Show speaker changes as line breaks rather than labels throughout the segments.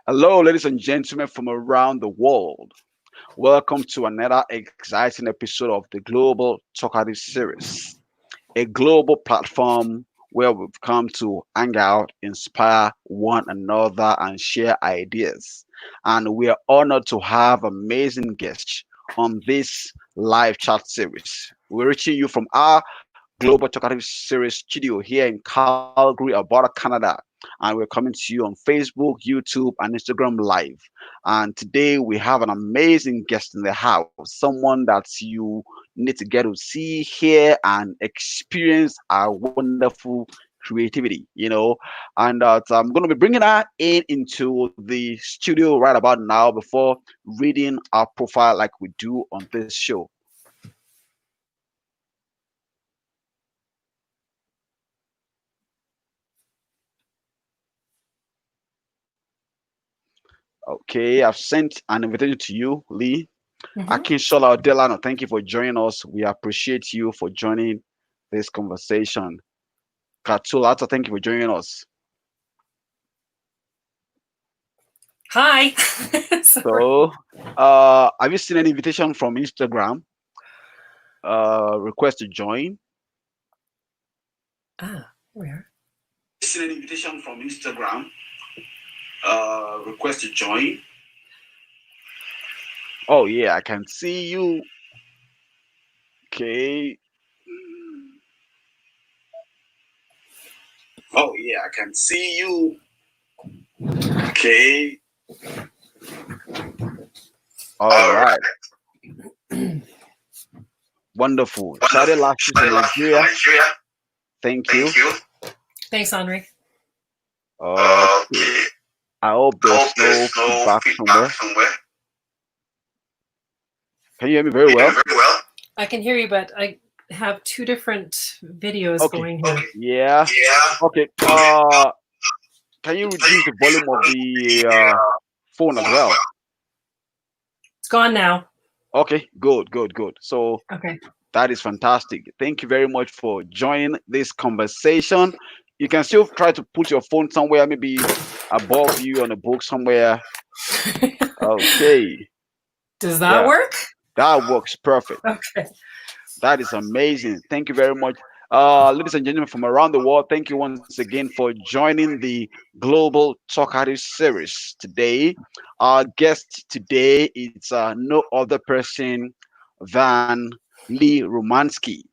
Hello, ladies and gentlemen from around the world. Welcome to another exciting episode of the Global Talkative Series, a global platform where we've come to hang out, inspire one another, and share ideas. And we are honored to have amazing guests on this live chat series. We're reaching you from our Global Talkative Series studio here in Calgary, Alberta, Canada. And we're coming to you on Facebook, YouTube, and Instagram Live. And today we have an amazing guest in the house, someone that you need to get to see, hear, and experience our wonderful creativity. And so I'm going to be bringing her into the studio right about now before reading our profile like we do on this show. Okay, I've sent an invitation to you, Lee.
hmm
Akinshola Delano, thank you for joining us. We appreciate you for joining this conversation. Katulata, thank you for joining us.
Hi. Sorry.
So, have you seen an invitation from Instagram? Request to join.
Here we are.
Seen an invitation from Instagram? Request to join. Oh yeah, I can see you. Okay. Oh yeah, I can see you. Okay. All right. Wonderful. Shadi Lashes in Nigeria. Thank you.
Thanks, Henri.
Okay. I hope there's no feedback somewhere. Can you hear me very well?
I can hear you, but I have two different videos
Okay.
going here.
Yeah. Okay. Can you reduce the volume of the phone as well?
It's gone now.
Okay. Good. So
Okay.
that is fantastic. Thank you very much for joining this conversation. You can still try to put your phone somewhere, maybe above you on a book somewhere. Okay.
Does that
Yeah,
work?
that works perfect.
Okay.
That is amazing. Thank you very much. Ladies and gentlemen from around the world, thank you once again for joining the Global Talkative series today. Our guest today is no other person than Lee Romanski,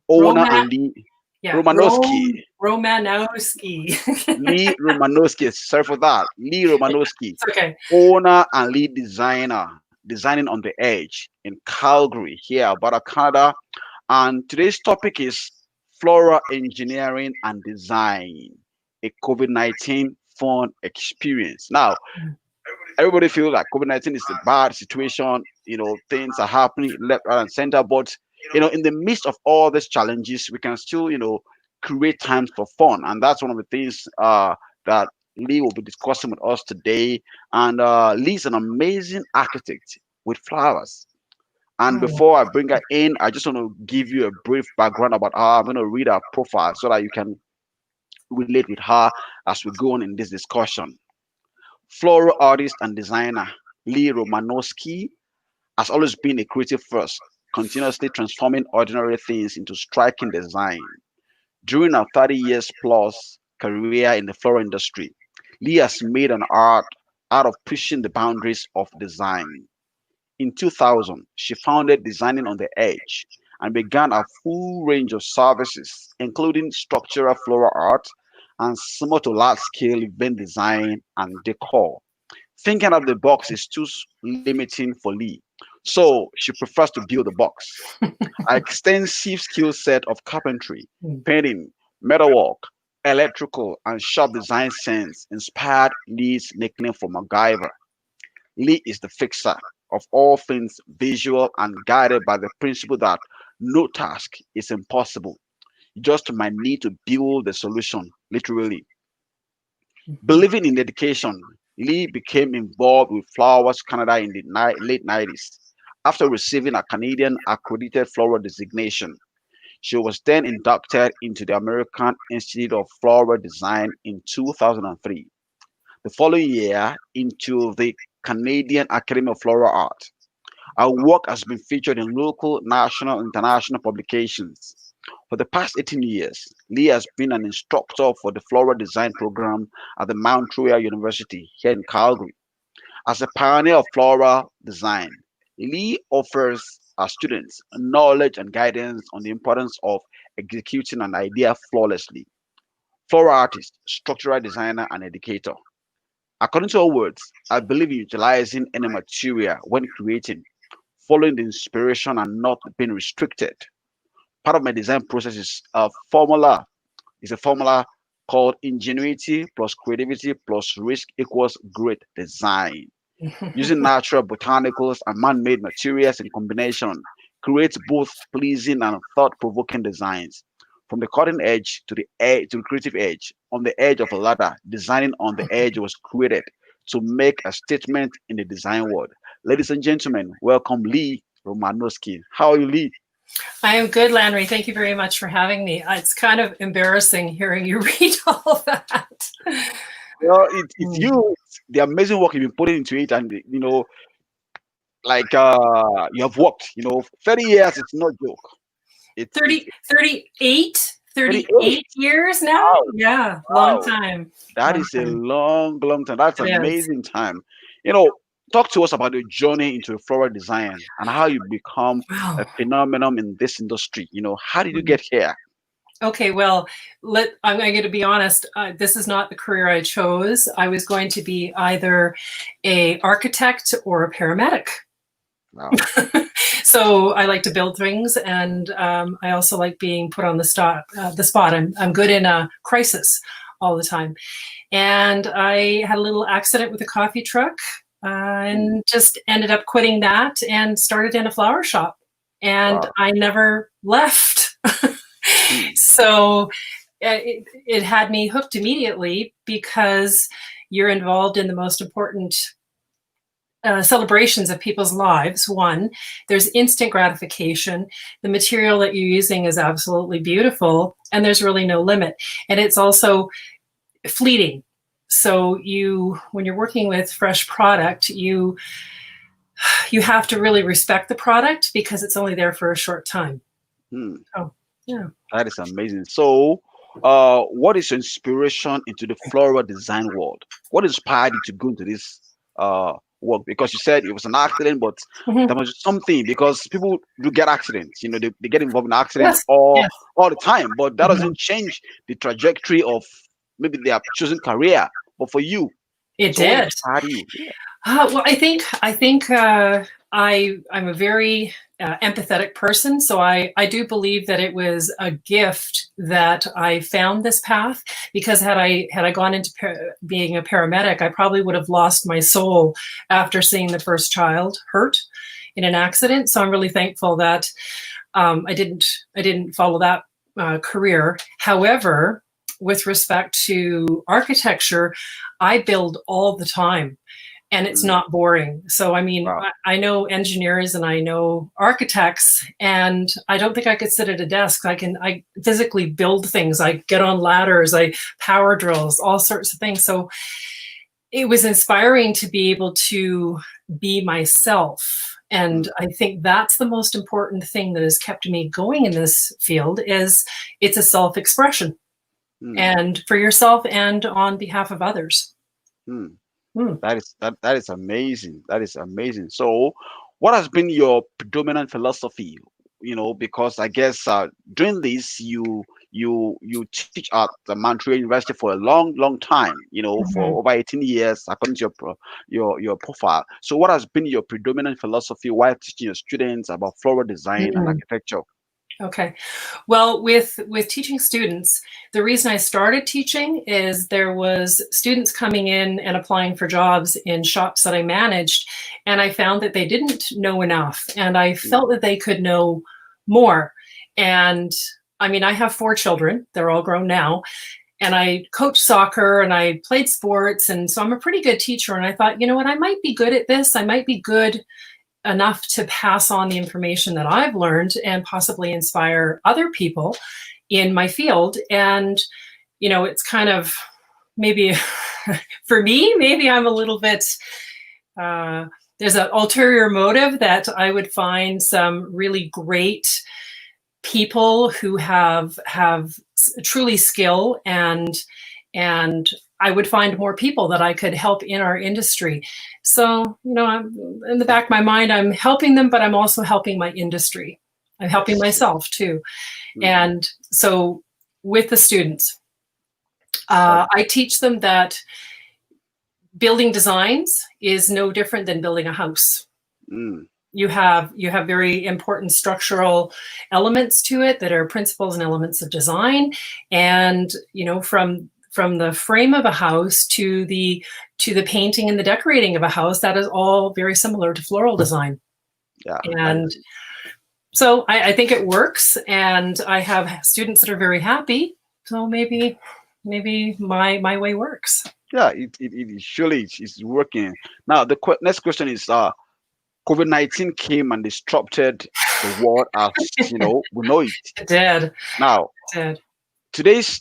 owner
Roman.
and Lee
Yeah.
Romanowski.
Romanowski.
Lee Romanowski, sorry for that. Lee Romanowski,
It's okay.
owner and lead designer, designing on the edge in Calgary, here, Alberta, Canada. And today's topic is floral engineering and design, a COVID-19 fun experience. Now, everybody feels like COVID-19 is a bad situation. Things are happening left, right, and center. But, in the midst of all these challenges, we can still, create times for fun. And that's one of the things that Lee will be discussing with us today. And Lee's an amazing architect with flowers. And
Oh,
before I bring her in, I just want to give you a brief background about her. I'm going to read her profile so that you can relate with her as we go on in this discussion. Floral artist and designer Lee Romanowski has always been a creative force, continuously transforming ordinary things into striking design. During her 30 years plus career in the floral industry, Lee has made an art out of pushing the boundaries of design. In 2000, she founded Designing on the Edge and began a full range of services, including structural floral art and small to large scale event design and decor. Thinking out of the box is too limiting for Lee, so she prefers to build the box. Her extensive skill set of carpentry,
hmm.
painting, metalwork, electrical, and shop design sense inspired Lee's nickname for MacGyver. Lee is the fixer of all things visual and guided by the principle that no task is impossible. You just might need to build the solution, literally. Believing in dedication, Lee became involved with Flowers Canada in the late 90s after receiving a Canadian accredited floral designation. She was then inducted into the American Institute of Floral Design in 2003. the following year into the Canadian Academy of Floral Art. Our work has been featured in local, national, and international publications. For the past 18 years, Lee has been an instructor for the floral design program at the Mount Royal University here in Calgary. As a pioneer of floral design, Lee offers our students knowledge and guidance on the importance of executing an idea flawlessly. Floral artist, structural designer, and educator. According to her words, I believe in utilizing any material when creating, following the inspiration and not being restricted. Part of my design process is a formula called ingenuity plus creativity plus risk equals great design. Using natural botanicals and man-made materials in combination creates both pleasing and thought-provoking designs. From the cutting edge to the creative edge, on the edge of a ladder, designing on the edge was created to make a statement in the design world. Ladies and gentlemen, welcome Lee Romanowski. How are you, Lee?
I am good, Landry. Thank you very much for having me. It's kind of embarrassing hearing you read all that.
It's you, it's the amazing work you've been putting into it, and like you have worked. 30 years. It's not joke. It's
38
38.
38 years now.
Wow,
Yeah, long
wow.
time.
That
Long
is a
time.
long, long time. That's
It is.
amazing time. You know, Talk to us about your journey into floral design and how you become a
Wow.
phenomenon in this industry. How did you get here?
Okay, well, I'm going to be honest. This is not the career I chose. I was going to be either a architect or a paramedic.
Wow.
So I like to build things, and I also like being put on the spot. I'm good in a crisis all the time. And I had a little accident with a coffee truck,
Mm,
and just ended up quitting that and started in a flower shop. And
wow.
I never left.
Mm,
So it had me hooked immediately because you're involved in the most important celebrations of people's lives. One, there's instant gratification. The material that you're using is absolutely beautiful, and there's really no limit. And it's also fleeting. So when you're working with fresh product, you have to really respect the product because it's only there for a short time.
mm.
Oh, yeah.
That is amazing. So, what is your inspiration into the floral design world? What inspired you to go into this work? Because you said it was an accident, but
Mhm.
there was something because people do get accidents. They get involved in accidents
Yes.
all
Yes.
all the time, but that
Mhm.
doesn't change the trajectory of maybe their chosen career. But for you,
It
so what
did.
inspired you? Yeah.
Well, I think I'm a very empathetic person, so I do believe that it was a gift that I found this path. Because had I gone into being a paramedic, I probably would have lost my soul after seeing the first child hurt in an accident. So I'm really thankful that I didn't follow that career. However, with respect to architecture, I build all the time, and it's
Mm,
not boring. So, I mean,
wow.
I know engineers and I know architects, and I don't think I could sit at a desk. I physically build things. I get on ladders, I power drills, all sorts of things. So it was inspiring to be able to be myself. And
Mm,
I think that's the most important thing that has kept me going in this field is it's a self-expression,
mm,
and for yourself and on behalf of others.
mm.
Hmm.
That is amazing. That is amazing. So, what has been your predominant philosophy? Because I guess doing this, you teach at the Montreal University for a long, long time. For
Mhm.
over 18 years, according to your profile. So, what has been your predominant philosophy while teaching your students about floral design and
Mm.
architecture?
Okay. Well, with teaching students, the reason I started teaching is there was students coming in and applying for jobs in shops that I managed, and I found that they didn't know enough, and I
Mm,
felt that they could know more. And I mean, I have 4 children; they're all grown now, and I coached soccer and I played sports, and so I'm a pretty good teacher. And I thought, you know what, I might be good at this. I might be good enough to pass on the information that I've learned and possibly inspire other people in my field. And, it's kind of maybe for me, maybe I'm a little bit, there's an ulterior motive that I would find some really great people who have truly skill, and I would find more people that I could help in our industry. So, I'm, in the back of my mind, I'm helping them, but I'm also helping my industry. I'm helping
Yes.
myself too.
Mm.
And so with the students, I teach them that building designs is no different than building a house.
Mm.
You have very important structural elements to it that are principles and elements of design. And, from the frame of a house to the painting and the decorating of a house, that is all very similar to floral design.
Yeah.
And so I think it works, and I have students that are very happy. So maybe my way works.
Yeah, it surely is working. Now, the next question is, COVID-19 came and disrupted the world as, we know it.
It did.
Now,
It did.
today's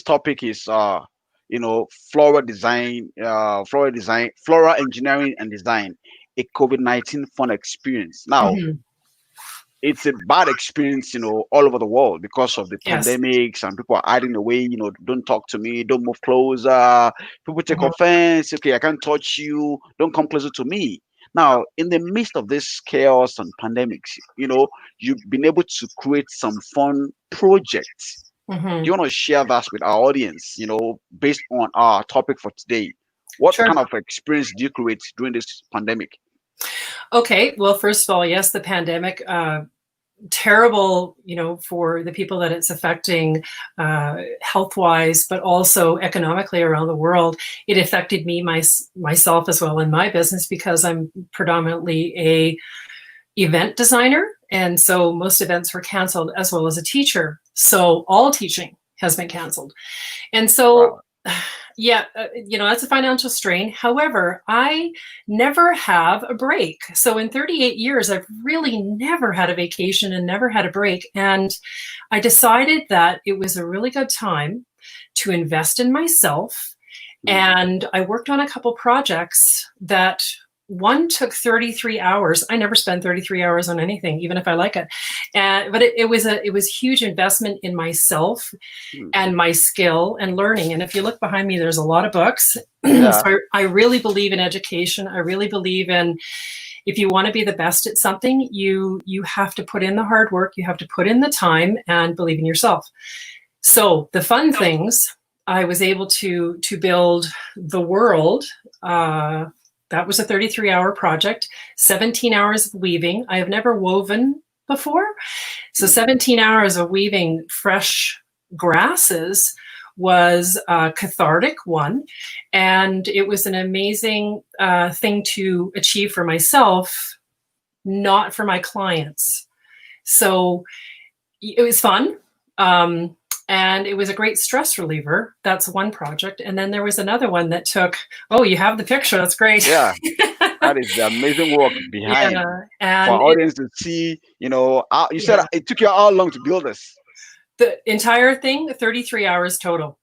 topic is, floral design, floral engineering and design, a COVID-19 fun experience. Now,
Mhm.
it's a bad experience, all over the world because of the
Yes.
pandemics, and people are hiding away, don't talk to me, don't move closer. People take
Mhm.
offense. Okay, I can't touch you. Don't come closer to me. Now, in the midst of this chaos and pandemics, you've been able to create some fun projects. Do
Mhm.
you want to share that with our audience, based on our topic for today? What
Sure.
kind of experience do you create during this pandemic?
Okay. Well, first of all, yes, the pandemic, terrible, for the people that it's affecting, health-wise, but also economically around the world. It affected me, myself as well in my business, because I'm predominantly a event designer. And so most events were canceled, as well as a teacher. So all teaching has been canceled. And so,
Wow.
yeah, that's a financial strain. However, I never have a break. So in 38 years, I've really never had a vacation and never had a break. And I decided that it was a really good time to invest in myself. And I worked on a couple projects that one took 33 hours. I never spend 33 hours on anything, even if I like it. But it was a huge investment in myself
Mm.
and my skill and learning. And if you look behind me, there's a lot of books.
Yeah.
So I really believe in education. I really believe in, if you want to be the best at something, you have to put in the hard work, you have to put in the time, and believe in yourself. So the fun things, I was able to build the world. That was a 33-hour project, 17 hours of weaving. I have never woven before. So 17 hours of weaving fresh grasses was a cathartic one. And it was an amazing thing to achieve for myself, not for my clients. So it was fun. And it was a great stress reliever. That's one project. And then there was another one that took, oh, you have the picture. That's great.
Yeah. That is the amazing work behind,
Yeah.
for
And
our audience to see. You said
Yeah.
it took you how long to build this?
The entire thing, 33 hours total.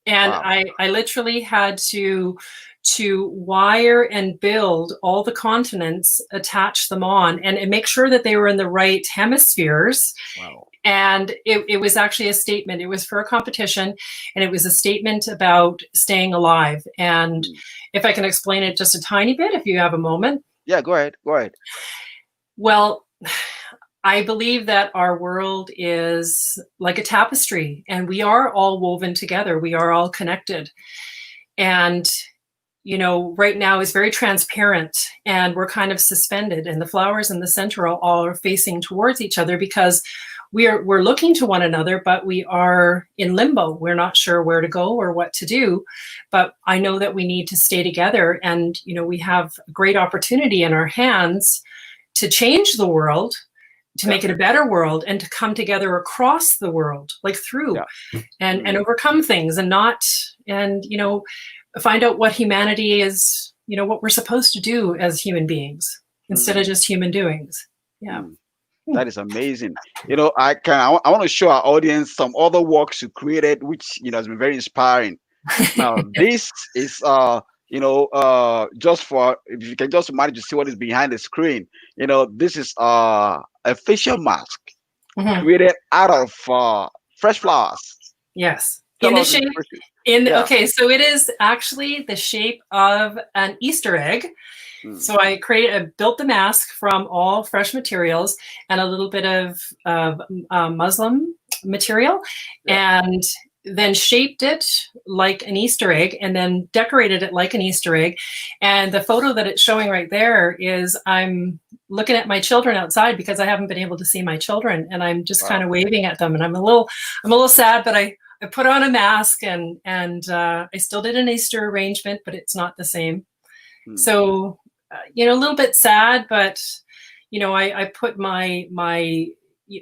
And
Wow.
I literally had to wire and build all the continents, attach them on, and make sure that they were in the right hemispheres.
Wow.
And it was actually a statement. It was for a competition, and it was a statement about staying alive. And if I can explain it just a tiny bit, if you have a moment.
Yeah, go ahead. Go ahead.
Well, I believe that our world is like a tapestry, and we are all woven together. We are all connected. And, right now is very transparent, and we're kind of suspended, and the flowers in the center all are facing towards each other, because we're looking to one another, but we are in limbo. We're not sure where to go or what to do. But I know that we need to stay together, and, we have a great opportunity in our hands to change the world, to make it a better world, and to come together across the world, like through, and overcome things, and find out what humanity is, what we're supposed to do as human beings, instead of just human doings. Yeah.
That is amazing. I want to show our audience some other works you created, which has been very inspiring. Now this is just for, if you can just manage to see what is behind the screen. This is a facial mask
Mhm.
created out of fresh flowers.
Yes. In
Tell
the
us in
shape,
brief.
in
Yeah.
okay, so it is actually the shape of an Easter egg.
Mm,
So I built the mask from all fresh materials and a little bit of muslin material,
yeah.
and then shaped it like an Easter egg, and then decorated it like an Easter egg. And the photo that it's showing right there is I'm looking at my children outside because I haven't been able to see my children, and I'm just kind
Wow.
of waving at them, and I'm a little sad, but I put on a mask, and I still did an Easter arrangement, but it's not the same.
Mm,
So a little bit sad, but I put my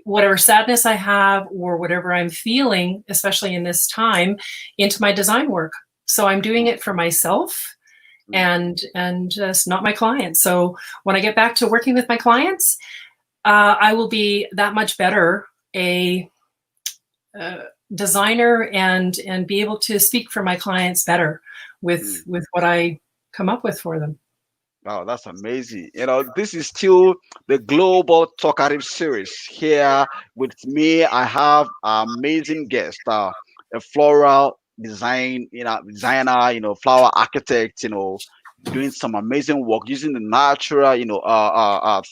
whatever sadness I have or whatever I'm feeling, especially in this time, into my design work. So I'm doing
mm,
it for myself
mm,
and just not my clients. So when I get back to working with my clients, I will be that much better a uh, designer and be able to speak for my clients better with
mm.
with what I come up with for them.
Wow, that's amazing. This is still the Global Talkative series. Here with me, I have an amazing guest, a floral designer, flower architect, doing some amazing work using the natural,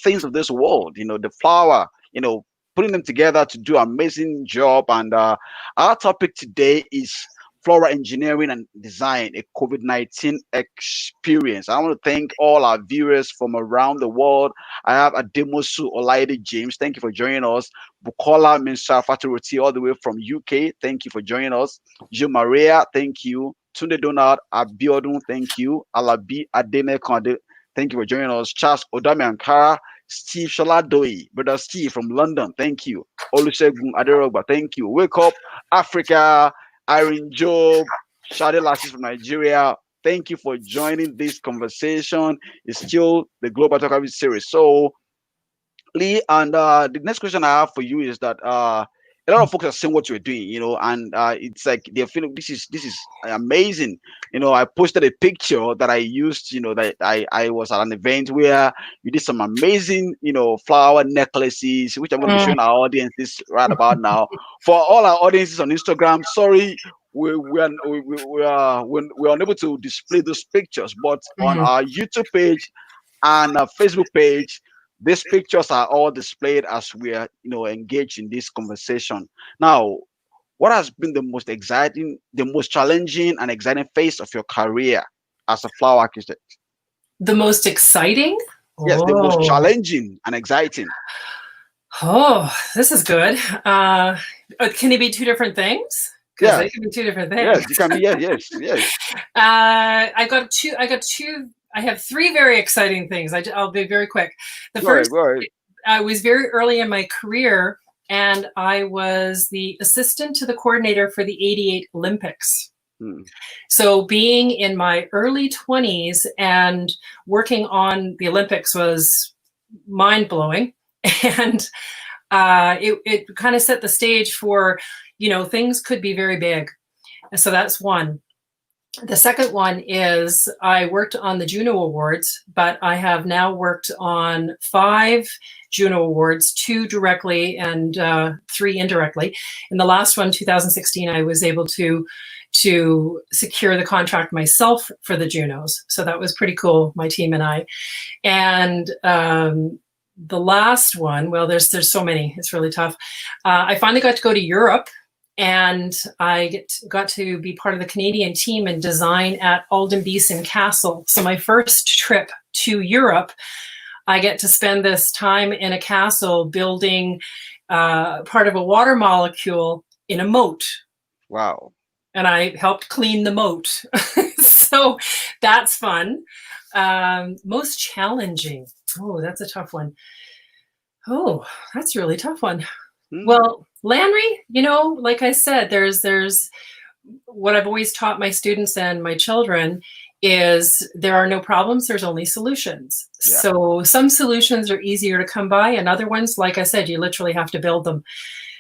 things of this world, the flower, putting them together to do amazing job. And our topic today is floral engineering and design, a COVID-19 experience. I want to thank all our viewers from around the world. I have Ademosu Olaide James. Thank you for joining us. Bukola Minsar Faturoti, all the way from UK. Thank you for joining us. Jo Maria, thank you. Tunde Donald Abiodun, thank you. Alabi Adene Konde, thank you for joining us. Charles Odame Ankara, Steve Shaladoi, Brother Steve from London, thank you. Olusegun Aderogba, thank you. Wake up, Africa. Irene Job, Shade Lashes from Nigeria. Thank you for joining this conversation. It's still the Global Talk series. So, Lee, and the next question I have for you is that a lot of folks are seeing what you're doing, and it's like they're feeling this is amazing. I posted a picture that I used, that I was at an event where we did some amazing, flower necklaces, which I'm going to be
Mm,
showing our audiences right about now. For all our audiences on Instagram, sorry. We're unable to display those pictures, but on
mm.
our YouTube page and Facebook page, these pictures are all displayed as we are, engaged in this conversation. Now, what has been the most exciting, the most challenging and exciting phase of your career as a flower architect?
The most exciting?
Yes, the most
Oh,
challenging and exciting.
oh, this is good. Can it be two different things? Because they
Yes,
can be two different things.
yes, you can be. Yes, yes, yes.
I got two. I got two. I have three very exciting things. I'll be very quick. The
Go ahead,
first,
go ahead.
I was very early in my career, and I was the assistant to the coordinator for the '88 Olympics.
Hmm,
So being in my early 20s and working on the Olympics was mind blowing. And it kind of set the stage for, things could be very big. And so that's one. The second one is I worked on the Juno Awards, but I have now worked on 5 Juno Awards, 2 directly and 3 indirectly. In the last one, 2016, I was able to secure the contract myself for the Junos. So that was pretty cool, my team and I. And the last one, well, there's so many, it's really tough. I finally got to go to Europe, and I got to be part of the Canadian team and design at Aldenbeeson Castle. So my first trip to Europe, I get to spend this time in a castle building part of a water molecule in a moat.
wow.
And I helped clean the moat. So that's fun. Most challenging. Oh, that's a tough one. Oh, that's a really tough one.
Hmm,
Well, Landry, like I said, there's what I've always taught my students and my children is there are no problems, there's only solutions.
yeah.
So some solutions are easier to come by, and other ones, like I said, you literally have to build them.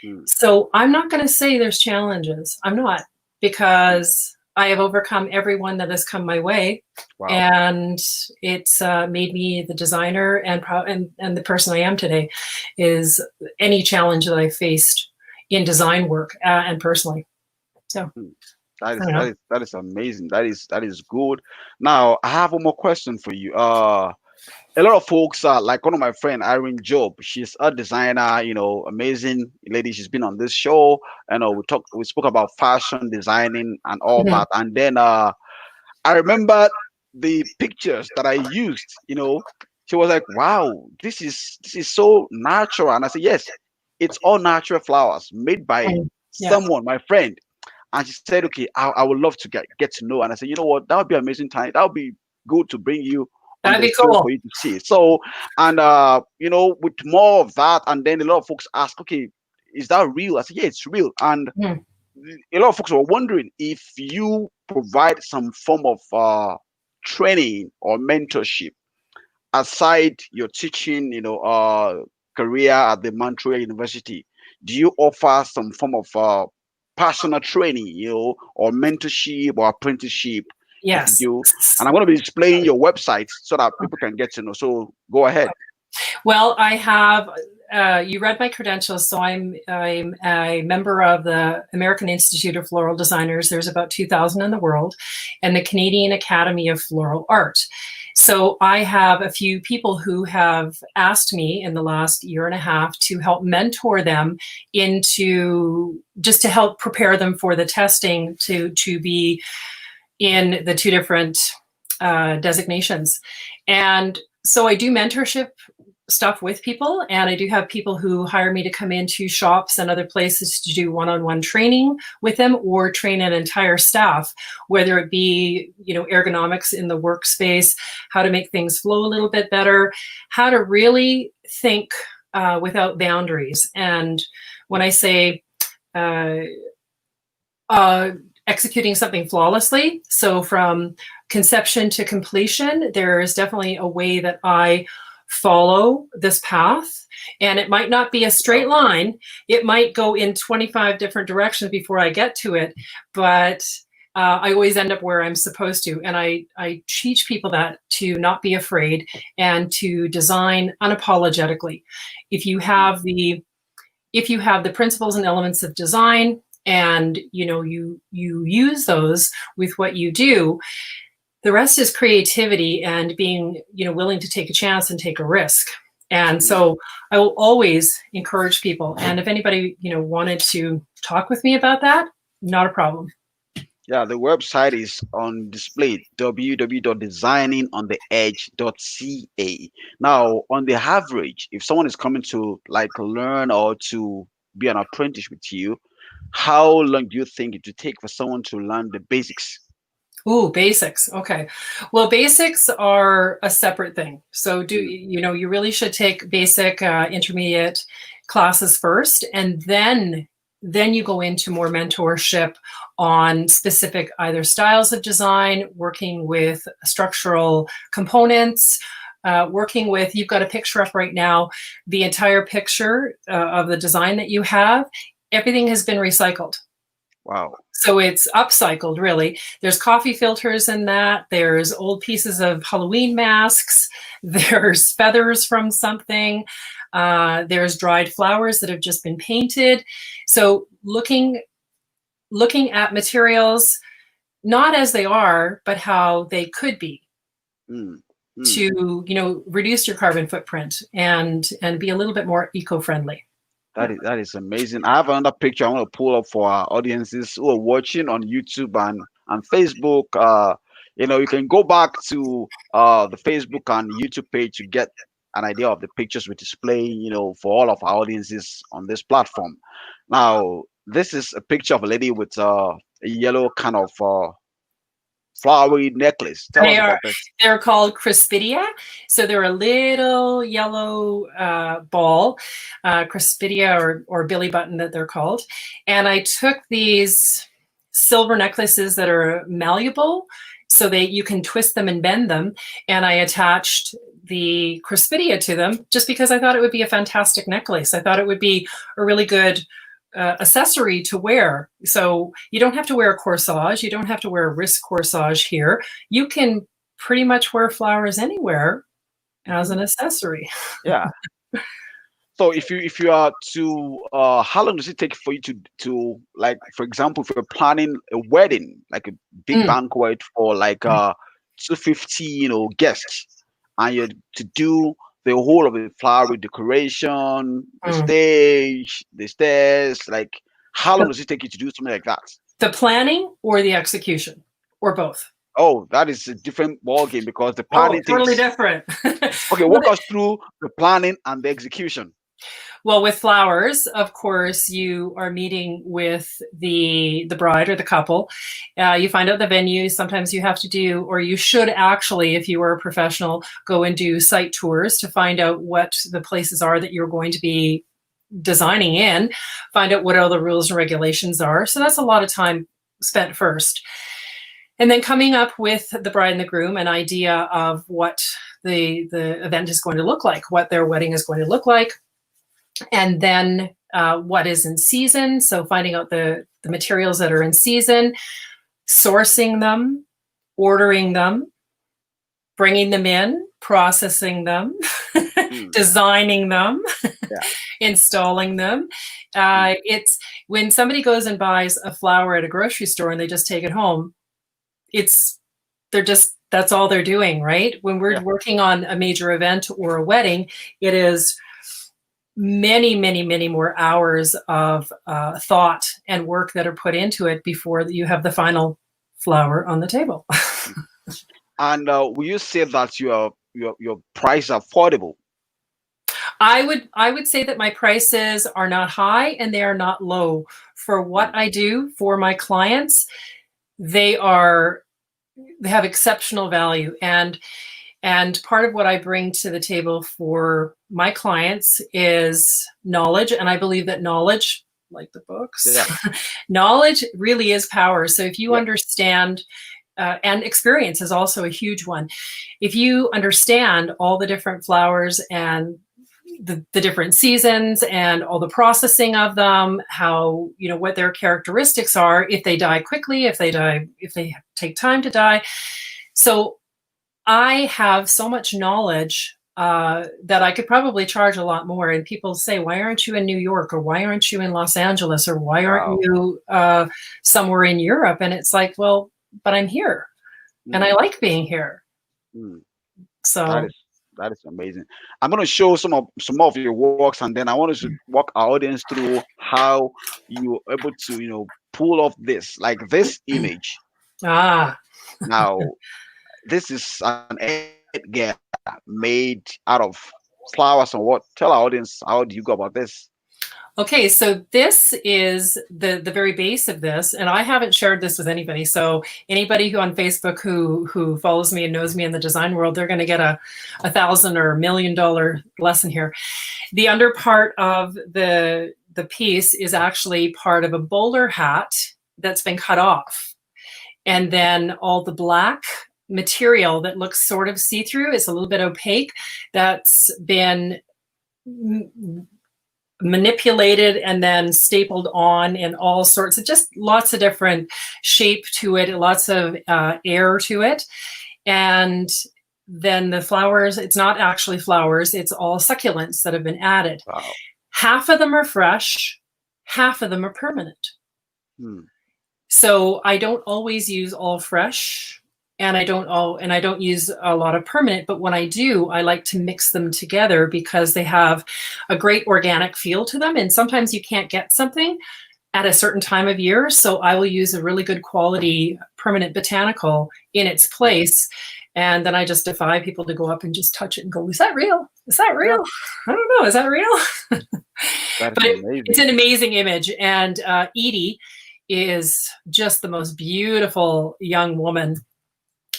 Hmm,
So I'm not going to say there's challenges. I'm not,
hmm,
because I have overcome everyone that has come my way,
Wow.
and it's made me the designer and the person I am today. Is any challenge that I faced in design work and personally. So
Hmm. That
I
is
don't
that
know.
is that is amazing. That is good. Now I have one more question for you. A lot of folks like one of my friend Irene Job. She's a designer, amazing lady. She's been on this show. We spoke about fashion designing and all
Mhm.
that. And then I remember the pictures that I used. She was like, "Wow, this is so natural." And I said, "Yes, it's all natural flowers made by
Yeah,
someone, my friend." And she said, "Okay, I would love to get to know." And I said, "You know what? That would be amazing time. That would be good to bring you on
that'd
the
be
show
cool.
for you to see." So, and with more of that, and then a lot of folks ask, "Okay, is that real?" I said, "Yeah, it's real." And
Mhm.
a lot of folks were wondering if you provide some form of training or mentorship aside your teaching, career at the Montreal University. Do you offer some form of personal training, or mentorship or apprenticeship? If you
Yes.
do, and I'm going to be displaying your website so that people can get to know. So go ahead.
Well, I have. You read my credentials, so I'm a member of the American Institute of Floral Designers. There's about 2,000 in the world, and the Canadian Academy of Floral Art. So I have a few people who have asked me in the last year and a half to help mentor them into just to help prepare them for the testing to be in the two different designations. And so I do mentorship stuff with people, and I do have people who hire me to come into shops and other places to do one-on-one training with them or train an entire staff, whether it be ergonomics in the workspace, how to make things flow a little bit better, how to really think without boundaries. And when I say uh, uh, executing something flawlessly, so from conception to completion, there is definitely a way that I follow this path. And it might not be a straight line. It might go in 25 different directions before I get to it, but I always end up where I'm supposed to. And I teach people that to not be afraid and to design unapologetically. If you have the principles and elements of design, and you use those with what you do, the rest is creativity and being willing to take a chance and take a risk. And
Mm.
so I will always encourage people, and if anybody wanted to talk with me about that, not a problem.
Yeah, the website is on display, www.designingontheedge.ca. Now, on the average, if someone is coming to like learn or to be an apprentice with you, how long do you think it would take for someone to learn the basics?
Ooh, basics. Okay. Well, basics are a separate thing. So
Mm.
you really should take basic, intermediate classes first, and then you go into more mentorship on specific either styles of design, working with structural components, working with, you've got a picture up right now, the entire picture of the design that you have, everything has been recycled.
Wow.
So it's upcycled, really. There's coffee filters in that. There's old pieces of Halloween masks. There's feathers from something. There's dried flowers that have just been painted. So looking at materials not as they are, but how they could be,
Mm. Mm.
to reduce your carbon footprint and be a little bit more eco-friendly.
That is amazing. I have another picture I want to pull up for our audiences who are watching on YouTube and Facebook. You can go back to the Facebook and YouTube page to get an idea of the pictures we display, for all of our audiences on this platform. Now, this is a picture of a lady with a yellow kind of flowery necklace. Tell
They
us
are
about this.
they're called Crispidia. So they're a little yellow ball, Crispidia or Billy Button that they're called. And I took these silver necklaces that are malleable so that you can twist them and bend them. And I attached the Crispidia to them just because I thought it would be a fantastic necklace. I thought it would be a really good accessory to wear. So you don't have to wear a corsage. You don't have to wear a wrist corsage here. You can pretty much wear flowers anywhere as an accessory.
Yeah. So if you are to how long does it take for you to like, for example, if you're planning a wedding, like a big
Mm.
banquet for like 250 guests, and you're to do the whole of the flower decoration, the
Mm.
stage, the stairs, like how long
The,
does it take you to do something like that?
the planning or the execution or both?
Oh, that is a different ball game because the
Oh,
planning
totally
takes.
different.
Okay,
Well,
walk us through the planning and the execution.
well, with flowers, of course, you are meeting with the bride or the couple. You find out the venue. Sometimes you have to do, or you should actually, if you are a professional, go and do site tours to find out what the places are that you're going to be designing in, find out what all the rules and regulations are. So that's a lot of time spent first. And then coming up with the bride and the groom an idea of what the event is going to look like, what their wedding is going to look like, and then what is in season. So finding out the materials that are in season, sourcing them, ordering them, bringing them in, processing them,
Mm,
designing them,
yeah.
installing them.
Mm,
It's when somebody goes and buys a flower at a grocery store and they just take it home, they're just, that's all they're doing, right? When we're
yeah.
working on a major event or a wedding, it is many, many, many more hours of thought and work that are put into it before you have the final flower on the table.
And will you say that your price are affordable?
I would say that my prices are not high and they are not low for what
Mm,
I do for my clients. They are they have exceptional value, and part of what I bring to the table for my clients is knowledge, and I believe that knowledge, like the books,
yeah.
knowledge really is power. So if you
Yeah.
understand, and experience is also a huge one. If you understand all the different flowers and the different seasons and all the processing of them, how, what their characteristics are, if they die quickly, if they take time to die. So I have so much knowledge that I could probably charge a lot more. And people say, why aren't you in New York? Or why aren't you in Los Angeles? Or why aren't
Wow.
you somewhere in Europe? And it's like, well, but I'm here and I
Mm,
like being here.
mm. That
So,
is that is amazing. I'm gonna show some of your works, and then I want to walk our audience through how you were able to pull off this, like this image.
ah,
Now, this is an headgear made out of flowers and what? Tell our audience, how do you go about this?
okay, so this is the very base of this, and I haven't shared this with anybody. So anybody who on Facebook who follows me and knows me in the design world, they're going to get a $1,000 or $1,000,000 lesson here. The under part of the piece is actually part of a bowler hat that's been cut off, and then all the black material that looks sort of see-through, it's a little bit opaque, that's been manipulated and then stapled on in all sorts of, just lots of different shape to it, lots of air to it. And then the flowers, it's not actually flowers, it's all succulents that have been added.
Wow.
Half of them are fresh, half of them are permanent.
Hmm.
So I don't always use all fresh, and I don't use a lot of permanent, but when I do, I like to mix them together because they have a great organic feel to them. And sometimes you can't get something at a certain time of year, so I will use a really good quality permanent botanical in its place. And then I just defy people to go up and just touch it and go, is that real? Is that
Yeah,
real? I don't know. Is that real?
that is
But it's
amazing.
an amazing image. And Edie is just the most beautiful young woman.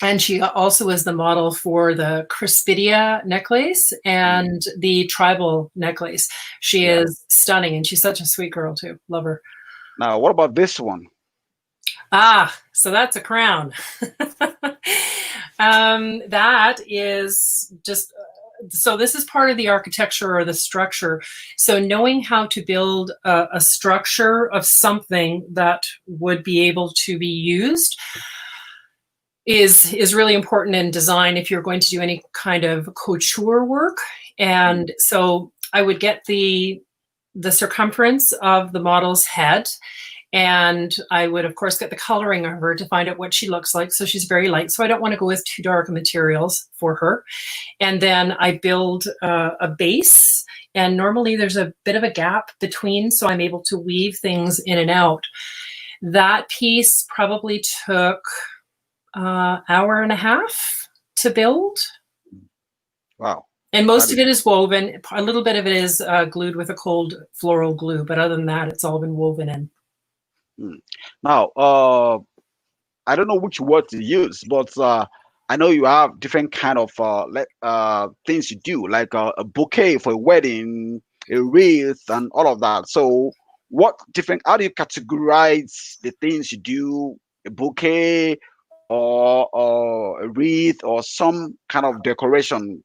And she also is the model for the Crispidia necklace
Hmm.
and the tribal necklace. She
Yeah.
is stunning, and she's such a sweet girl too. Love her.
Now, what about this one?
Ah, so that's a crown. That is just so this is part of the architecture or the structure. So knowing how to build a structure of something that would be able to be used is really important in design if you're going to do any kind of couture work. And so I would get the circumference of the model's head, and I would, of course, get the coloring of her to find out what she looks like. So she's very light. So I don't want to go with too dark materials for her. And then I build a base. And normally there's a bit of a gap between, so I'm able to weave things in and out. That piece probably took an hour and a half to build.
Wow.
And most of it is woven. A little bit of it is glued with a cold floral glue. But other than that, it's all been woven in.
Now, I don't know which word to use, but I know you have different kind of things you do, like a bouquet for a wedding, a wreath, and all of that. So, how do you categorize the things you do? A bouquet, or a wreath, or some kind of decoration?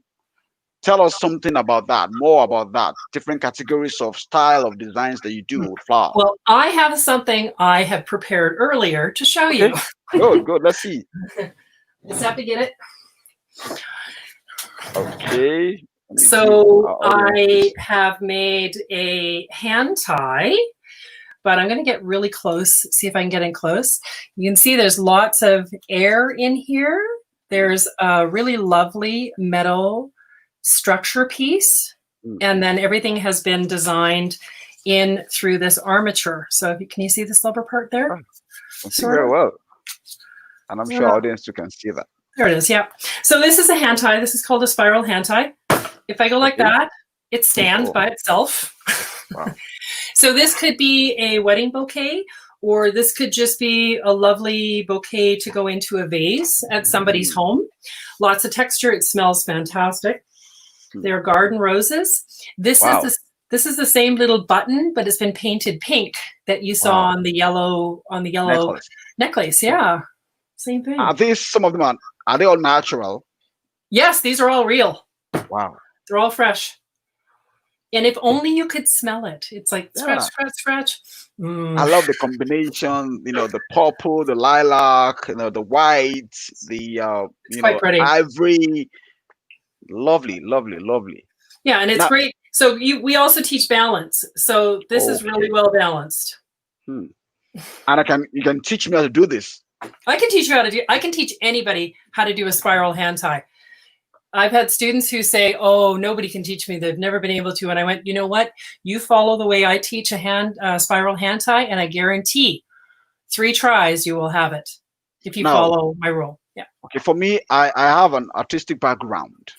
Tell us something about that, more about that, different categories of style of designs that you do with flowers.
Well, I have something I have prepared earlier to show
Okay.
you.
Good. Let's see.
Just have to get it.
Okay.
So I have made a hand tie, but I'm going to get really close, see if I can get in close. You can see there's lots of air in here. There's a really lovely metal structure piece, and then everything has been designed in through this armature. So can you see this rubber part there?
I see very well, and I'm sure audience too can see that.
There it is. Yeah. So this is a hand tie. This is called a spiral hand tie. If I go like that, it stands by itself.
Wow.
So this could be a wedding bouquet, or this could just be a lovely bouquet to go into a vase at somebody's home. Lots of texture. It smells fantastic. They're garden roses. This is the same little button, but it's been painted pink that you saw on the yellow necklace. Yeah, same thing.
Are these some of them? Are they all natural?
Yes, these are all real.
Wow.
They're all fresh. And if only you could smell it. It's like scratch, scratch, scratch.
I love the combination. The purple, the lilac, the white, the
quite pretty.
Ivory. Lovely, lovely, lovely.
Yeah, and it's great. So we also teach balance. So this is really well balanced.
And you can teach me how to do this.
I can teach you how to do. I can teach anybody how to do a spiral hand tie. I've had students who say, "Oh, nobody can teach me. They've never been able to." And I went, "You know what? You follow the way I teach a spiral hand tie, and I guarantee 3 tries you will have it if you follow my rule." Yeah.
Okay, for me, I have an artistic background,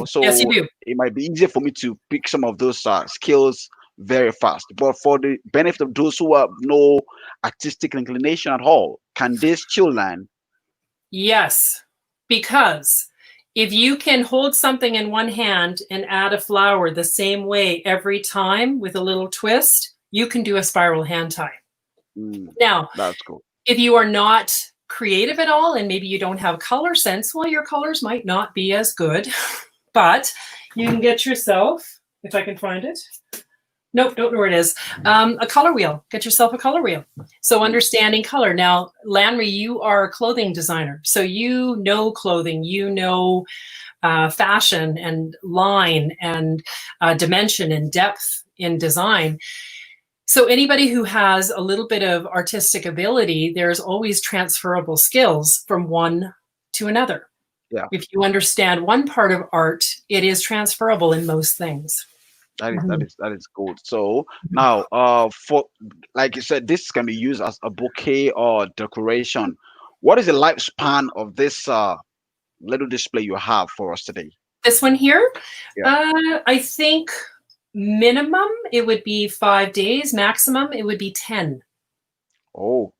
so
yes, you do.
It might be easier for me to pick some of those skills very fast. But for the benefit of those who have no artistic inclination at all, can they still learn?
Yes, because if you can hold something in one hand and add a flower the same way every time with a little twist, you can do a spiral hand tie. Now,
that's cool.
If you are not creative at all, and maybe you don't have color sense, well, your colors might not be as good, but you can get yourself, if I can find it. Nope, don't know where it is. A color wheel. Get yourself a color wheel. So understanding color. Now, Lanry, you are a clothing designer. So you know clothing, you know fashion and line and dimension and depth in design. So anybody who has a little bit of artistic ability, there's always transferable skills from one to another.
Yeah.
If you understand one part of art, it is transferable in most things.
That is good. So now, for like you said, this can be used as a bouquet or decoration. What is the lifespan of this little display you have for us today?
This one here,
Yeah.
I think minimum it would be 5 days. Maximum it would be 10.
Oh,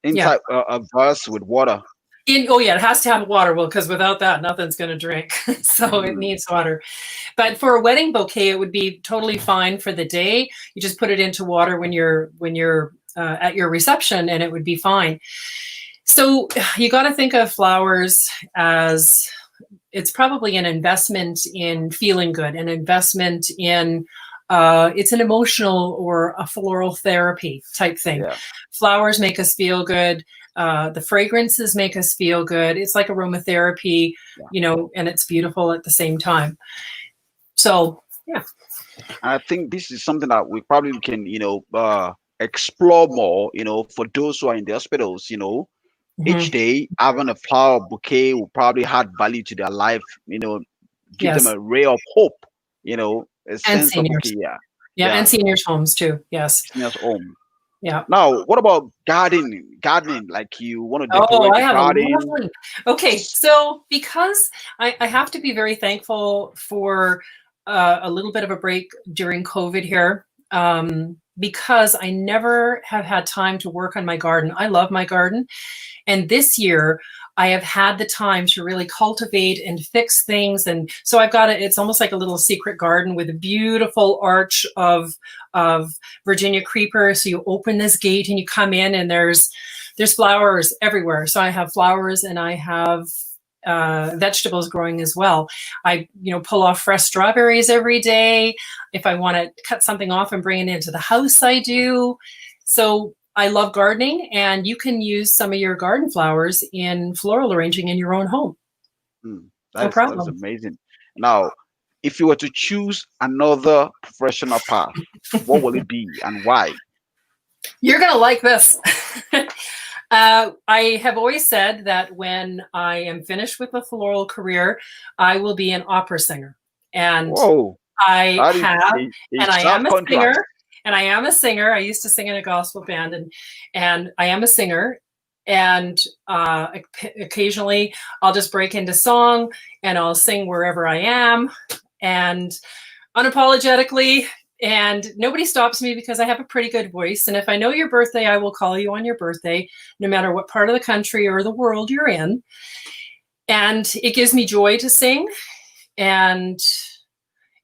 inside a vase with water.
It has to have water. Well, because without that, nothing's going to drink. So it needs water. But for a wedding bouquet, it would be totally fine for the day. You just put it into water when you're at your reception, and it would be fine. So you got to think of flowers as it's probably an investment in feeling good, an investment in it's an emotional or a floral therapy type thing.
Yeah.
Flowers make us feel good. The fragrances make us feel good. It's like aromatherapy, and it's beautiful at the same time. So, yeah.
And I think this is something that we probably can, explore more, for those who are in the hospitals, each
Mm-hmm.
day having a flower bouquet will probably add value to their life, give them
Yes.
a ray of hope, a
And
sense of, okay,
seniors.
yeah,
Yeah.
yeah,
And seniors' homes too. Yes.
seniors home.
Yeah.
Now, what about gardening? Gardening, like you want to
Oh,
decorate
I
the
have a
garden.
lovely. Okay, so because I have to be very thankful for a little bit of a break during COVID here, because I never have had time to work on my garden. I love my garden. And this year, I have had the time to really cultivate and fix things. And so I've got it's almost like a little secret garden with a beautiful arch of Virginia creeper. So you open this gate and you come in, and there's flowers everywhere. So I have flowers and I have vegetables growing as well. I, pull off fresh strawberries every day. If I want to cut something off and bring it into the house, I do. So I love gardening, and you can use some of your garden flowers in floral arranging in your own home. No
That is
problem.
amazing. Now, if you were to choose another professional path, what will it be and why?
You're going to like this. I have always said that when I am finished with a floral career, I will be an opera singer. And
Whoa,
I
that is
have,
a
and I
sharp
am a singer,
contrast.
and I am a singer. I used to sing in a gospel band, and I am a singer. And occasionally I'll just break into song and I'll sing wherever I am, and unapologetically. And nobody stops me because I have a pretty good voice. And if I know your birthday, I will call you on your birthday, no matter what part of the country or the world you're in. And it gives me joy to sing, and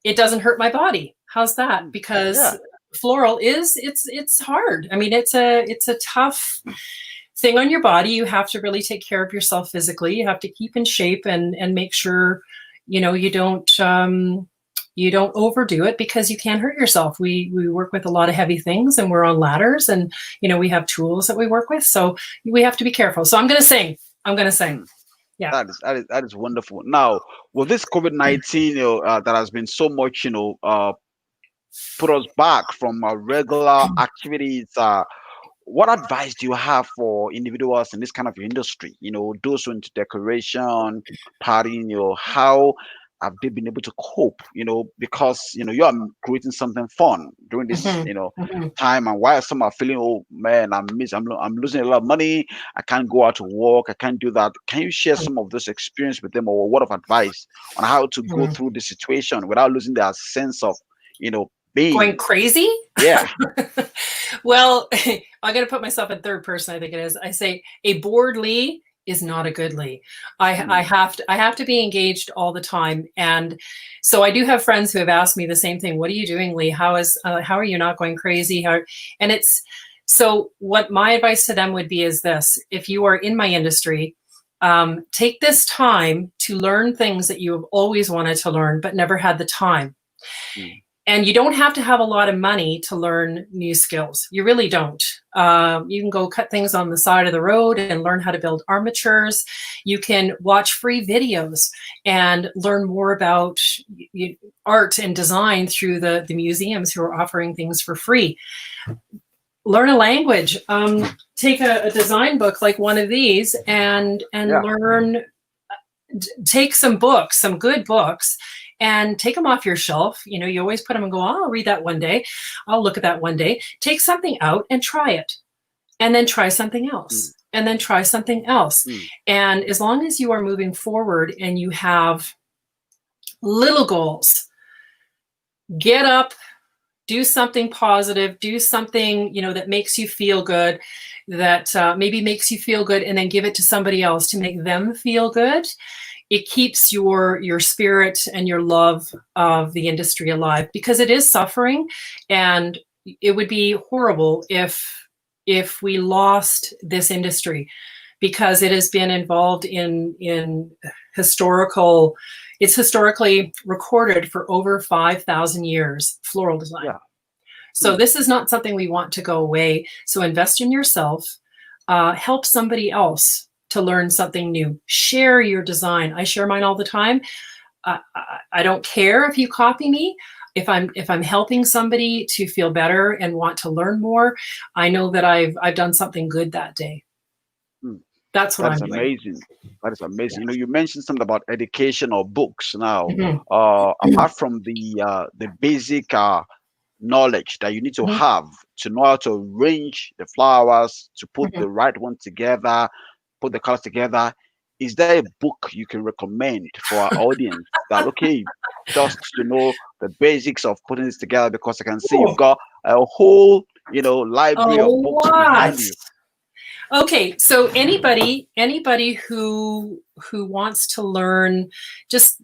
it doesn't hurt my body. How's that? Because
Yeah.
floral it's hard. I mean, it's a tough thing on your body. You have to really take care of yourself physically. You have to keep in shape and make sure you don't overdo it, because you can hurt yourself. We work with a lot of heavy things, and we're on ladders, and we have tools that we work with, so we have to be careful. So I'm going to sing. Yeah.
That is wonderful. Now, with this COVID-19, that has been so much, put us back from our regular activities. What advice do you have for individuals in this kind of industry? Those who into decoration, partying, how have they been able to cope? Because you are creating something fun during this,
Mhm. Mhm.
time, and while some are feeling, oh man, I'm losing a lot of money. I can't go out to work. I can't do that. Can you share some of this experience with them, or a word of advice on how to go
Mhm.
through the situation without losing their sense of,
Going
being?
crazy?
Yeah.
Well, I got to put myself in third person. I think it is. I say a bored Lee is not a good Lee. I
Mm,
have to be engaged all the time, and so I do have friends who have asked me the same thing. What are you doing, Lee? How are you not going crazy? And it's so. What my advice to them would be is this: if you are in my industry, take this time to learn things that you have always wanted to learn but never had the time.
mm,
And you don't have to have a lot of money to learn new skills. You really don't. You can go cut things on the side of the road and learn how to build armatures. You can watch free videos and learn more about art and design through the museums who are offering things for free. Learn a language. Take a design book like one of these and
yeah.
learn. Take some books, some good books, and take them off your shelf. You always put them and go, oh, I'll read that one day. I'll look at that one day. Take something out and try it, and then try something
Mm,
else, and then try something else.
mm,
And as long as you are moving forward and you have little goals, get up, do something positive, do something, that makes you feel good, that maybe makes you feel good, and then give it to somebody else to make them feel good. It keeps your spirit and your love of the industry alive, because it is suffering, and it would be horrible if we lost this industry, because it has been involved in historical. It's historically recorded for over 5,000 years, floral design.
Yeah.
So this is not something we want to go away. So invest in yourself, help somebody else to learn something new. Share your design. I share mine all the time. I don't care if you copy me. If I'm helping somebody to feel better and want to learn more, I know that I've done something good that day.
Hmm.
That's what
That
I'm
is
doing.
amazing. That is amazing.
Yeah.
You mentioned something about education or books. Now,
Mhm.
apart from the basic knowledge that you need to
Mhm.
have to know how to arrange the flowers, to put
Mhm.
the right one together, put the colors together, is there a book you can recommend for our audience that okay, just to know the basics of putting this together? Because I can see you've
Oh,
got a whole,
a
library of books
lot.
behind you.
Okay, so anybody who wants to learn just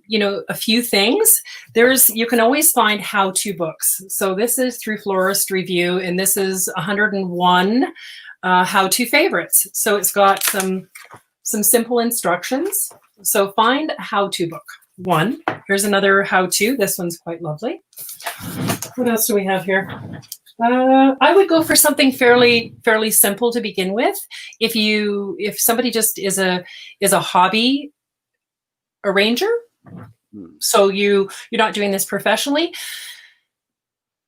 a few things, you can always find how-to books. So this is through Florist Review, and this is 101 how-to favorites. So it's got some simple instructions. So find a how-to book. One. Here's another how-to. This one's quite lovely. What else do we have here? I would go for something fairly simple to begin with. If somebody just is a hobby arranger,
Hmm.
so you're not doing this professionally,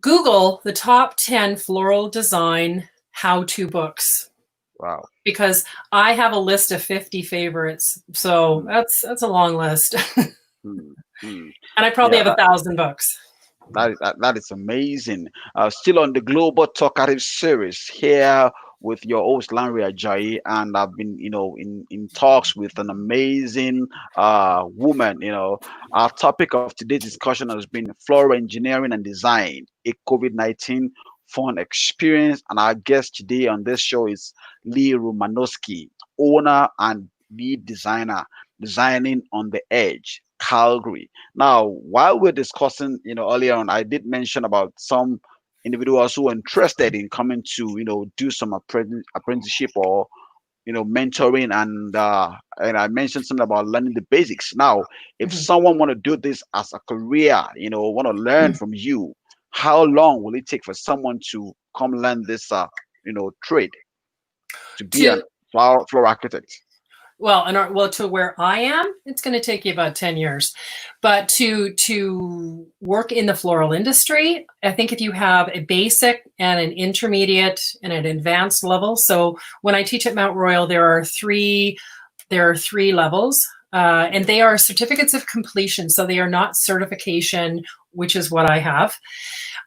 Google the top 10 floral design how-to books,
Wow.
because I have a list of 50 favorites. So
Hmm.
that's a long list.
Hmm. Hmm.
And I probably
Yeah,
have 1,000 books.
that is amazing. Still on the Global Talkative series here with your host Lanre Ajayi, and I've been, in talks with an amazing woman. Our topic of today's discussion has been floral engineering and design, a COVID-19 fun experience, and our guest today on this show is Lee Romanowski, owner and lead designer, designing on the edge, Calgary. Now, while we're discussing, earlier on, I did mention about some individuals who are interested in coming to, do some apprenticeship or, mentoring, and I mentioned something about learning the basics. Now, if
Mhm.
someone want to do this as a career, want to learn from you, how long will it take for someone to come learn this, trade to be an
To
flower architect?
well, to where I am, it's going to take you about 10 years. But to work in the floral industry, I think if you have a basic and an intermediate and an advanced level. So when I teach at Mount Royal, there are three levels, and they are certificates of completion. So they are not certification, which is what I have.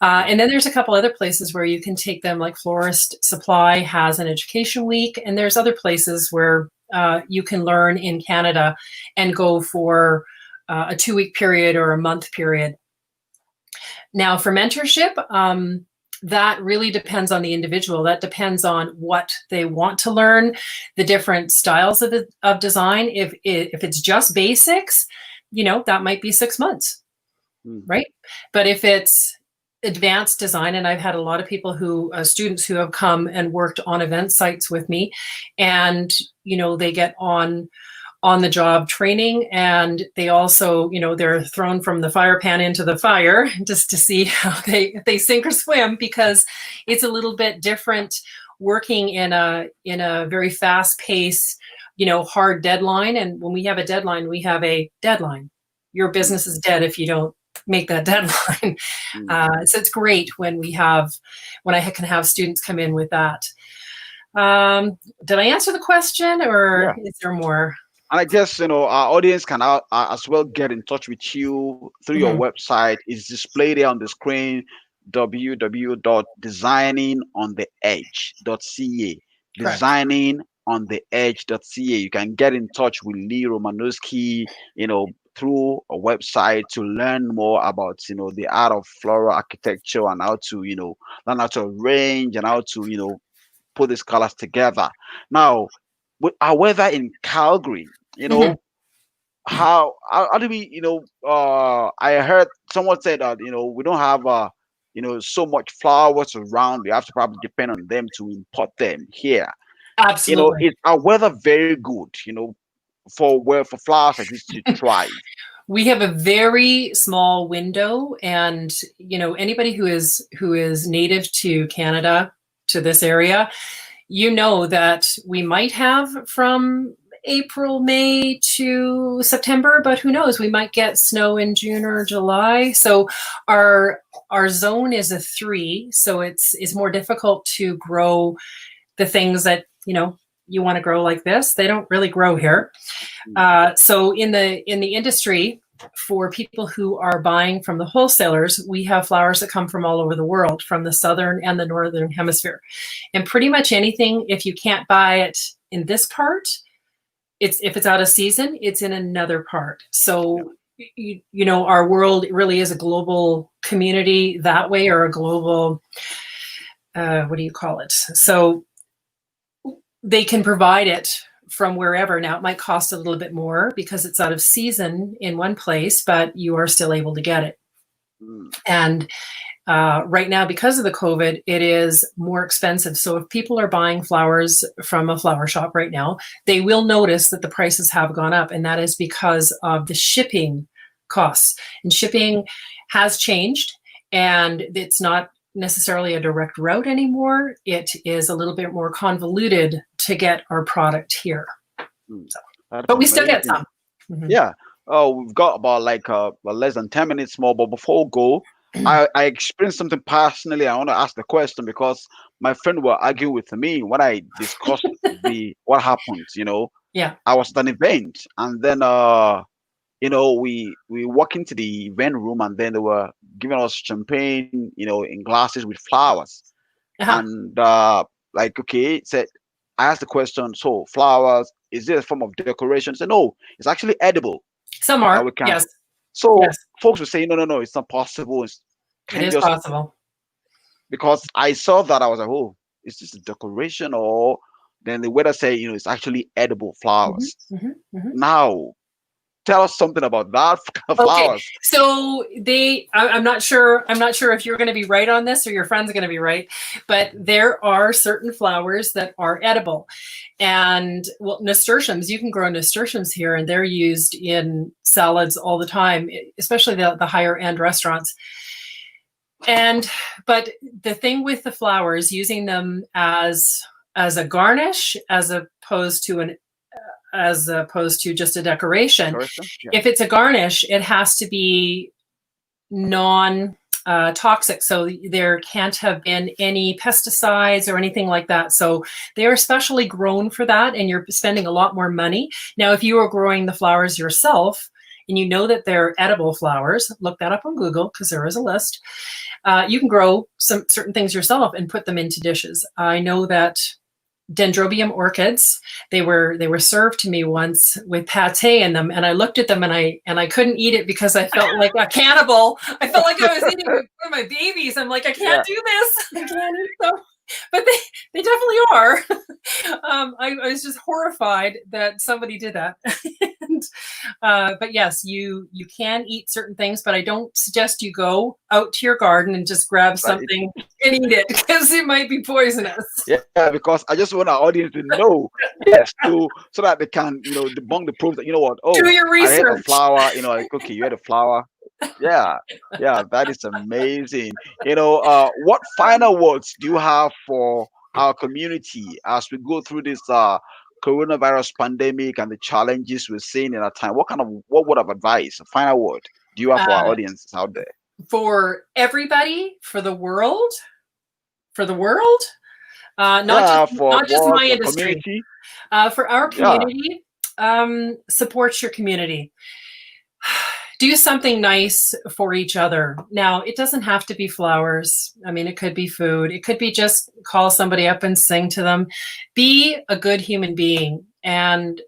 And then there's a couple other places where you can take them, like Florist Supply has an education week, and there's other places where you can learn in Canada and go for a 2-week period or a month period. Now, for mentorship, that really depends on the individual. That depends on what they want to learn, the different styles of design. If it's just basics, that might be 6 months,
Hmm.
right? But if it's advanced design, and I've had a lot of people students who have come and worked on event sites with me, and they get on the job training, and they also they're thrown from the fire pan into the fire just to see how if they sink or swim, because it's a little bit different working in a very fast pace, hard deadline. And when we have a deadline, we have a deadline. Your
Hmm.
business is dead if you don't make that deadline.
Hmm.
So it's great when I can have students come in with that. Did I answer the question, or
Yeah.
is there more?
And I guess our audience can as well get in touch with you through your
Mhm.
website. It's displayed there on the screen: www.designingontheedge.ca.
Correct.
Designingontheedge.ca. You can get in touch with Lee Romanowski, through a website to learn more about the art of floral architecture and how to learn how to arrange and how to put these colors together. Now, with our weather in Calgary,
Mhm.
how do we, I heard someone said that, we don't have, so much flowers around. We have to probably depend on them to import them here.
Absolutely.
Is our weather very good, for flowers like this to thrive?
We have a very small window, and anybody who is native to Canada, to this area, that we might have from April, May to September, but who knows? We might get snow in June or July. So our zone is a 3, so it's more difficult to grow the things that you want to grow like this. They don't really grow here. So in the industry, for people who are buying from the wholesalers, we have flowers that come from all over the world, from the southern and the northern hemisphere. And pretty much anything, if you can't buy it in this part, if it's out of season, it's in another part. So our world really is a global community that way, or a global, what do you call it? So they can provide it from wherever. Now, it might cost a little bit more because it's out of season in one place, but you are still able to get it. And right now, because of the COVID, it is more expensive. So if people are buying flowers from a flower shop right now, they will notice that the prices have gone up. And that is because of the shipping costs. And shipping has changed, and it's not necessarily a direct route anymore. It is a little bit more convoluted to get our product here. So, but we still get some.
Yeah. We've got about less than 10 minutes more, but before we go, I experienced something personally. I want to ask the question because my friend were arguing with me when I discussed what happened.
Yeah.
I was at an event, and then we walk into the event room, and then they were giving us champagne, in glasses with flowers. And okay, said, I asked the question, so flowers, is it a form of decoration? Said no, it's actually edible.
Some are, yes.
So
yes.
Folks will say, no, it's not possible.
It is possible.
Because I saw that, I was like, oh, is this a decoration? Or then the waiter say, it's actually edible flowers. Now, tell us something about that flowers.
Okay, so I'm not sure if you're going to be right on this or your friend's going to be right, but there are certain flowers that are edible. And nasturtiums, you can grow nasturtiums here, and they're used in salads all the time, especially the higher end restaurants. But the thing with the flowers, using them as a garnish, as opposed to just a decoration.
Yeah.
If it's a garnish, it has to be non-toxic. So there can't have been any pesticides or anything like that. So they are specially grown for that, and you're spending a lot more money. Now, if you are growing the flowers yourself and you know that they're edible flowers, look that up on Google because there is a list. You can grow some certain things yourself and put them into dishes. I know that dendrobium orchids, they were served to me once with pate in them, and I looked at them and I couldn't eat it because I felt like a cannibal. I felt like I was eating one of my babies. I'm like, I can't do this. I can't eat them. But they definitely are. I was just horrified that somebody did that. But yes, you can eat certain things, but I don't suggest you go out to your garden and just grab something and eat it because it might be poisonous.
Yeah, because I just want our audience to know, yes, so that they can, debunk the proof that
do your research.
I had a flower, okay, you had a flower. Yeah, that is amazing. What final words do you have for our community as we go through this coronavirus pandemic and the challenges we're seeing in our time? What word of advice, a final word, do you have for our audiences out there?
For everybody, for the world, not just my industry. For our community, support your community. Do something nice for each other. Now, it doesn't have to be flowers. I mean, it could be food. It could be just call somebody up and sing to them. Be a good human being. And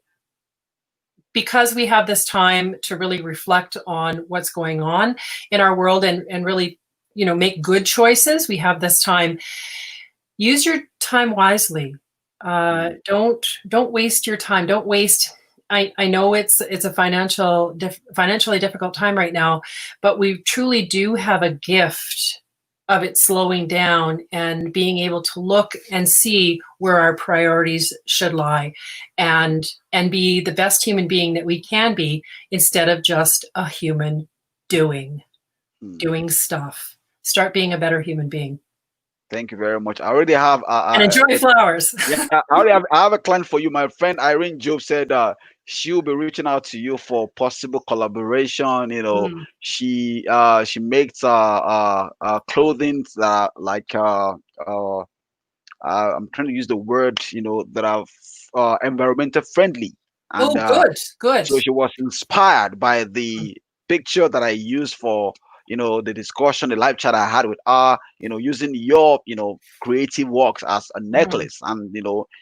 because we have this time to really reflect on what's going on in our world and really, make good choices, we have this time. Use your time wisely. Don't waste your time. Don't waste. I know it's a financially difficult time right now, but we truly do have a gift of it slowing down and being able to look and see where our priorities should lie, and be the best human being that we can be, instead of just a human doing
Hmm.
stuff. Start being a better human being
Thank you very much. I already have
and enjoy flowers.
yeah, I have a client for you. My friend Irene Job said she'll be reaching out to you for possible collaboration.
Mm.
She makes clothing that like I'm trying to use the word, that are environmental friendly. And
Oh, good, good.
so she was inspired by the picture that I used for, the discussion, the live chat I had with her, using your, creative works as a
Mhm.
necklace. And,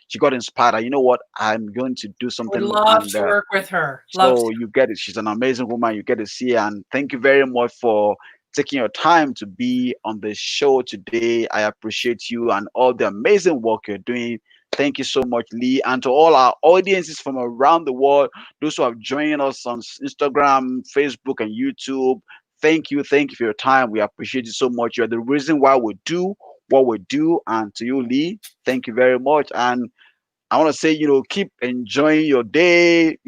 she got inspired. You know what? I'm going to do
Would
something.
love
And
to work with her. Love
so
to.
you get it. She's an amazing woman. You get to see her. And thank you very much for taking your time to be on the show today. I appreciate you and all the amazing work you're doing. Thank you so much, Lee. And to all our audiences from around the world, those who have joined us on Instagram, Facebook, and YouTube, thank you. Thank you for your time. We appreciate you so much. You're the reason why we do what we do. And to you, Lee, thank you very much. And I want to say, keep enjoying your day.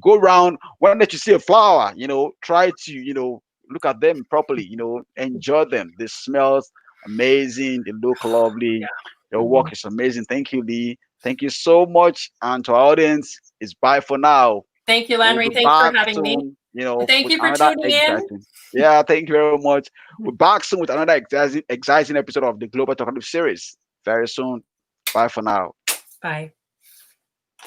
Go around when that you see a flower, try to, look at them properly, enjoy them. They smells amazing. They look lovely. Your
Mhm.
work is amazing. Thank you, Lee. Thank you so much. And to our audience, it's bye for now.
Thank you,
We'll
Landry.
be
Thanks for
back
having me.
soon,
And thank
with
you for
another
tuning in.
exciting. Yeah, thank you very much. We're back soon with another exciting episode of the Global Talkative Series. Very soon. Bye for now.
Bye.